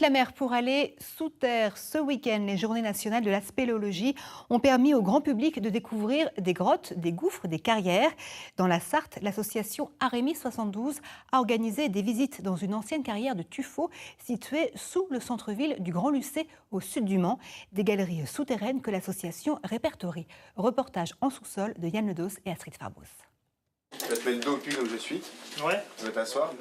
quitte la mer pour aller sous terre. Ce week-end, les journées nationales de la spéléologie ont permis au grand public de découvrir des grottes, des gouffres, des carrières. Dans la Sarthe, l'association Arémis 72 a organisé des visites dans une ancienne carrière de tuffeau située sous le centre-ville du Grand Lucé, au sud du Mans. Des galeries souterraines que l'association répertorie. Reportage en sous-sol de Yann Ledos et Astrid Farbos. Tu vas te mettre dos au pull où je suis. Ouais. Tu vas t'asseoir.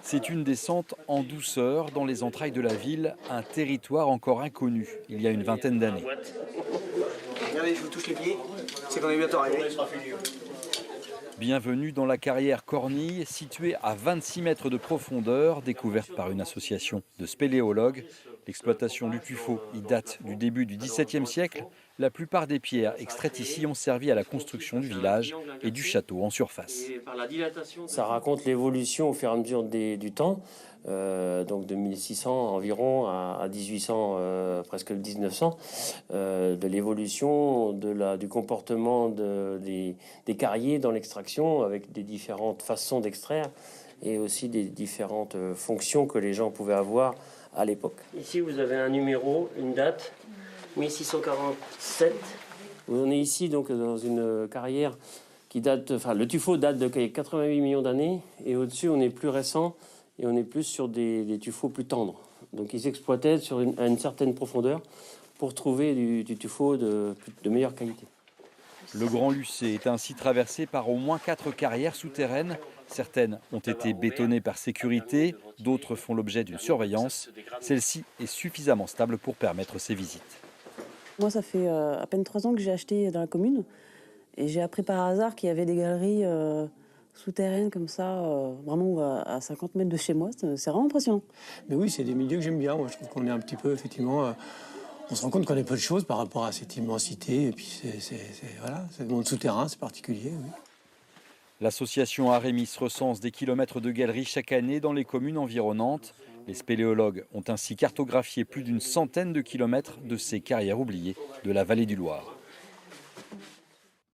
C'est une descente en douceur dans les entrailles de la ville, un territoire encore inconnu il y a une vingtaine d'années. Regardez, je vous touche les pieds, c'est qu'on est bientôt arrivé. Bienvenue dans la carrière Cornille, située à 26 mètres de profondeur, découverte par une association de spéléologues. L'exploitation du tuffeau y date du début du XVIIe siècle. La plupart des pierres extraites ici ont servi à la construction du village et du château en surface. Ça raconte l'évolution au fur et à mesure du temps, donc de 1600 environ à 1800, presque 1900, de l'évolution du comportement des carriers dans l'extraction, avec des différentes façons d'extraire et aussi des différentes fonctions que les gens pouvaient avoir à l'époque. Ici, vous avez un numéro, une date, 1647. On est ici donc dans une carrière qui date, enfin le tuffeau date de 88 millions d'années, et au-dessus on est plus récent et on est plus sur des tuffeaux plus tendres. Donc ils s'exploitaient à une certaine profondeur pour trouver du tuffeau de meilleure qualité. Le Grand Lucé est ainsi traversé par au moins 4 carrières souterraines. Certaines ont été bétonnées par sécurité, d'autres font l'objet d'une surveillance. Celle-ci est suffisamment stable pour permettre ces visites. Moi, ça fait à peine 3 ans que j'ai acheté dans la commune. Et j'ai appris par hasard qu'il y avait des galeries souterraines comme ça, vraiment à 50 mètres de chez moi. C'est vraiment impressionnant. Mais oui, c'est des milieux que j'aime bien. Moi, je trouve qu'on est un petit peu, effectivement, on se rend compte qu'on est peu de choses par rapport à cette immensité. Et puis, voilà, c'est le monde souterrain, c'est particulier. Oui. L'association Arémis recense des kilomètres de galeries chaque année dans les communes environnantes. Les spéléologues ont ainsi cartographié plus d'une centaine de kilomètres de ces carrières oubliées de la vallée du Loir.